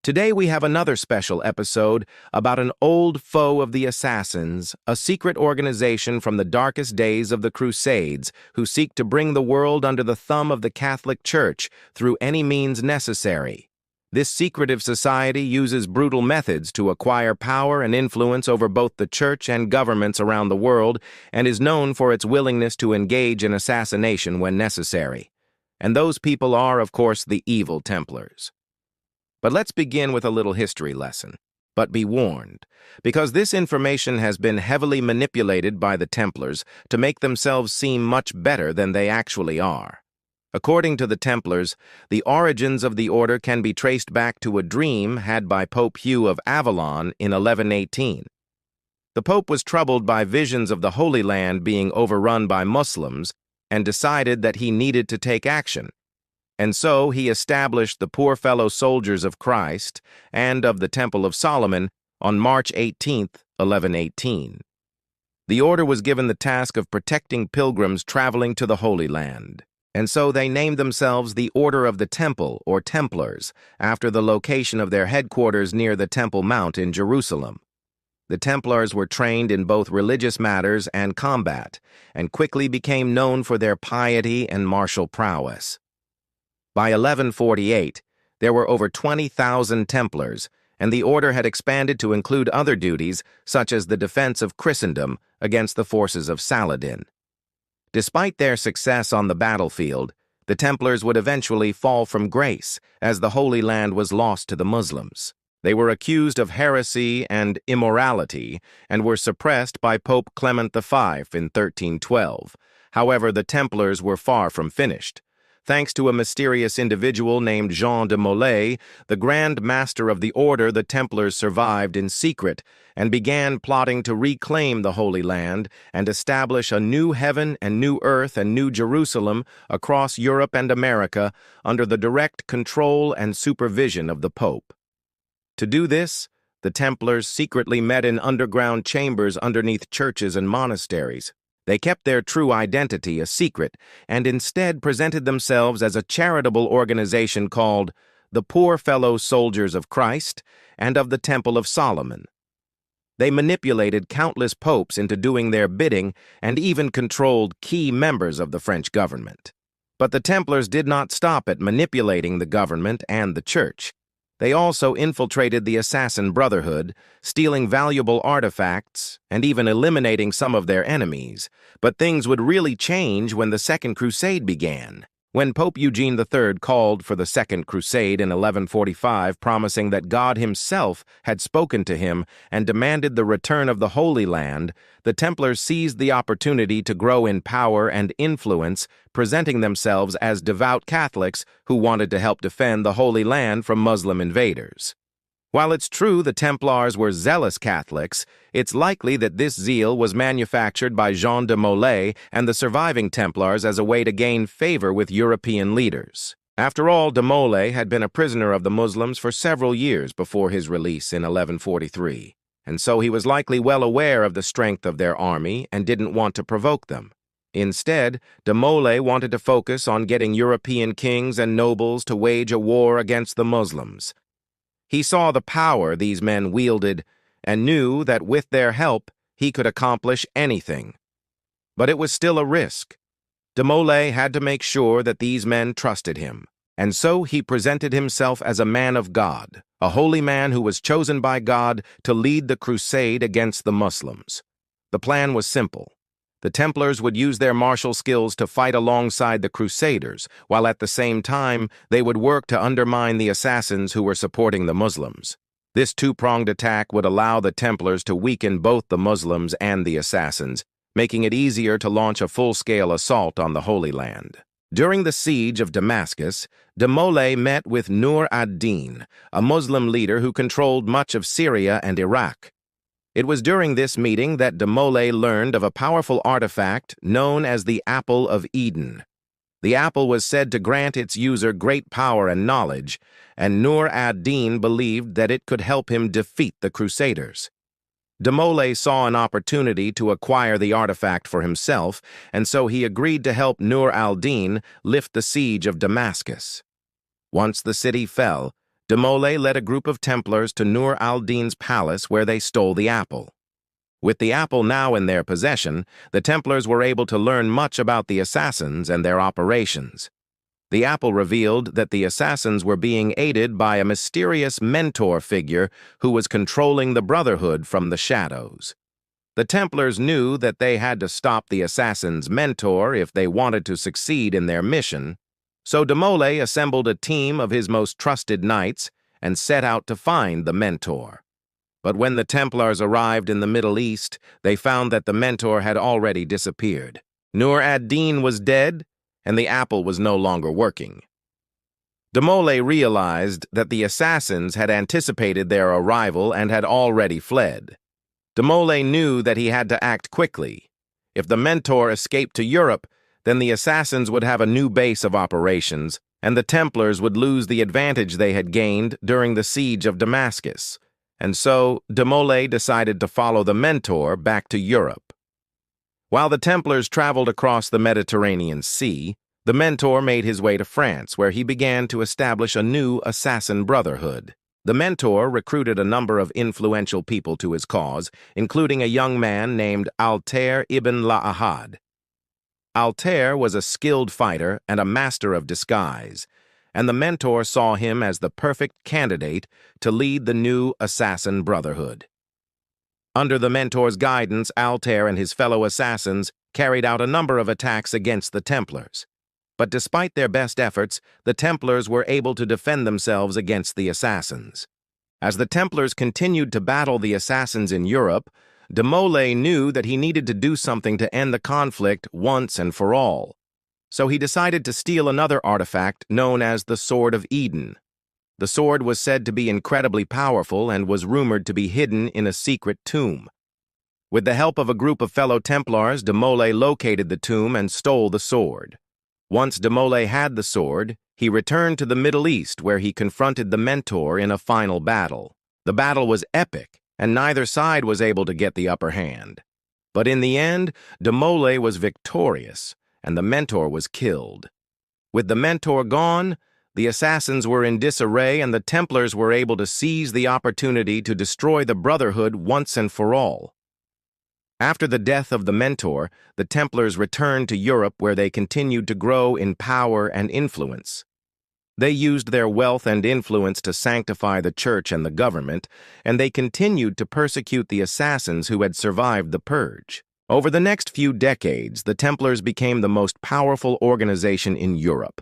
Today we have another special episode about an old foe of the Assassins, a secret organization from the darkest days of the Crusades who seek to bring the world under the thumb of the Catholic Church through any means necessary. This secretive society uses brutal methods to acquire power and influence over both the Church and governments around the world and is known for its willingness to engage in assassination when necessary. And those people are, of course, the evil Templars. But let's begin with a little history lesson. But be warned, because this information has been heavily manipulated by the Templars to make themselves seem much better than they actually are. According to the Templars, the origins of the order can be traced back to a dream had by Pope Hugh of Avalon in 1118. The Pope was troubled by visions of the Holy Land being overrun by Muslims and decided that he needed to take action. And so he established the Poor Fellow Soldiers of Christ and of the Temple of Solomon on March 18, 1118. The order was given the task of protecting pilgrims traveling to the Holy Land, and so they named themselves the Order of the Temple, or Templars, after the location of their headquarters near the Temple Mount in Jerusalem. The Templars were trained in both religious matters and combat, and quickly became known for their piety and martial prowess. By 1148, there were over 20,000 Templars, and the order had expanded to include other duties, such as the defense of Christendom against the forces of Saladin. Despite their success on the battlefield, the Templars would eventually fall from grace, as the Holy Land was lost to the Muslims. They were accused of heresy and immorality, and were suppressed by Pope Clement V in 1312. However, the Templars were far from finished. Thanks to a mysterious individual named Jean de Molay, the Grand Master of the Order, the Templars survived in secret and began plotting to reclaim the Holy Land and establish a new heaven and new earth and new Jerusalem across Europe and America under the direct control and supervision of the Pope. To do this, the Templars secretly met in underground chambers underneath churches and monasteries. They kept their true identity a secret and instead presented themselves as a charitable organization called the Poor Fellow Soldiers of Christ and of the Temple of Solomon. They manipulated countless popes into doing their bidding and even controlled key members of the French government. But the Templars did not stop at manipulating the government and the Church. They also infiltrated the Assassin Brotherhood, stealing valuable artifacts and even eliminating some of their enemies. But things would really change when the Second Crusade began. When Pope Eugene III called for the Second Crusade in 1145, promising that God himself had spoken to him and demanded the return of the Holy Land, the Templars seized the opportunity to grow in power and influence, presenting themselves as devout Catholics who wanted to help defend the Holy Land from Muslim invaders. While it's true the Templars were zealous Catholics, it's likely that this zeal was manufactured by Jean de Molay and the surviving Templars as a way to gain favor with European leaders. After all, de Molay had been a prisoner of the Muslims for several years before his release in 1143, and so he was likely well aware of the strength of their army and didn't want to provoke them. Instead, de Molay wanted to focus on getting European kings and nobles to wage a war against the Muslims. He saw the power these men wielded and knew that with their help, he could accomplish anything. But it was still a risk. De Molay had to make sure that these men trusted him, and so he presented himself as a man of God, a holy man who was chosen by God to lead the crusade against the Muslims. The plan was simple. The Templars would use their martial skills to fight alongside the Crusaders, while at the same time they would work to undermine the assassins who were supporting the Muslims. This two-pronged attack would allow the Templars to weaken both the Muslims and the assassins, making it easier to launch a full-scale assault on the Holy Land. During the siege of Damascus, de Molay met with Nur ad-Din, a Muslim leader who controlled much of Syria and Iraq. It was during this meeting that de Molay learned of a powerful artifact known as the Apple of Eden. The apple was said to grant its user great power and knowledge, and Nur ad-Din believed that it could help him defeat the Crusaders. De Molay saw an opportunity to acquire the artifact for himself, and so he agreed to help Nur al-Din lift the siege of Damascus. Once the city fell, De Molay led a group of Templars to Nur al-Din's palace where they stole the apple. With the apple now in their possession, the Templars were able to learn much about the assassins and their operations. The apple revealed that the assassins were being aided by a mysterious mentor figure who was controlling the Brotherhood from the shadows. The Templars knew that they had to stop the assassin's mentor if they wanted to succeed in their mission, so De Molay assembled a team of his most trusted knights and set out to find the mentor. But when the Templars arrived in the Middle East, they found that the mentor had already disappeared. Nur ad-Din was dead, and the apple was no longer working. De Molay realized that the assassins had anticipated their arrival and had already fled. De Molay knew that he had to act quickly. If the mentor escaped to Europe, then the assassins would have a new base of operations, and the Templars would lose the advantage they had gained during the siege of Damascus. And so, De Molay decided to follow the mentor back to Europe. While the Templars traveled across the Mediterranean Sea, the mentor made his way to France, where he began to establish a new assassin brotherhood. The mentor recruited a number of influential people to his cause, including a young man named Altair ibn La'ahad. Altair was a skilled fighter and a master of disguise, and the mentor saw him as the perfect candidate to lead the new assassin brotherhood. Under the mentor's guidance, Altair and his fellow assassins carried out a number of attacks against the Templars. But despite their best efforts, the Templars were able to defend themselves against the assassins. As the Templars continued to battle the assassins in Europe, De Molay knew that he needed to do something to end the conflict once and for all. So he decided to steal another artifact known as the Sword of Eden. The sword was said to be incredibly powerful and was rumored to be hidden in a secret tomb. With the help of a group of fellow Templars, De Molay located the tomb and stole the sword. Once De Molay had the sword, he returned to the Middle East where he confronted the mentor in a final battle. The battle was epic, and neither side was able to get the upper hand. But in the end, De Molay was victorious, and the mentor was killed. With the mentor gone, the assassins were in disarray, and the Templars were able to seize the opportunity to destroy the Brotherhood once and for all. After the death of the mentor, the Templars returned to Europe where they continued to grow in power and influence. They used their wealth and influence to sanctify the church and the government, and they continued to persecute the assassins who had survived the purge. Over the next few decades, the Templars became the most powerful organization in Europe.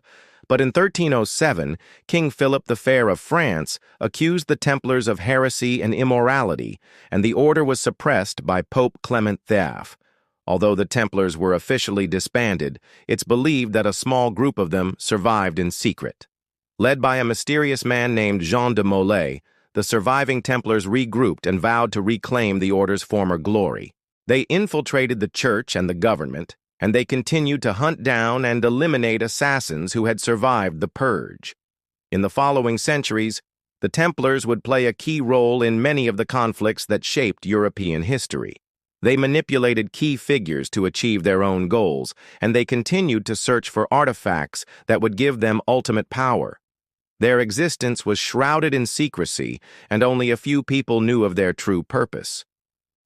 But in 1307, King Philip the Fair of France accused the Templars of heresy and immorality, and the order was suppressed by Pope Clement XII. Although the Templars were officially disbanded, it's believed that a small group of them survived in secret. Led by a mysterious man named Jean de Molay, the surviving Templars regrouped and vowed to reclaim the order's former glory. They infiltrated the church and the government, and they continued to hunt down and eliminate assassins who had survived the purge. In the following centuries, the Templars would play a key role in many of the conflicts that shaped European history. They manipulated key figures to achieve their own goals, and they continued to search for artifacts that would give them ultimate power. Their existence was shrouded in secrecy, and only a few people knew of their true purpose.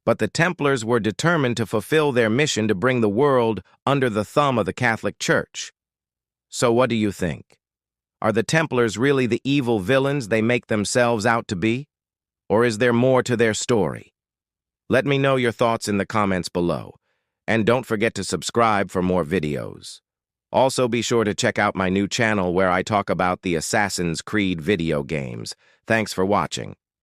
But the Templars were determined to fulfill their mission to bring the world under the thumb of the Catholic Church. So what do you think? Are the Templars really the evil villains they make themselves out to be? Or is there more to their story? Let me know your thoughts in the comments below. And don't forget to subscribe for more videos. Also be sure to check out my new channel where I talk about the Assassin's Creed video games. Thanks for watching.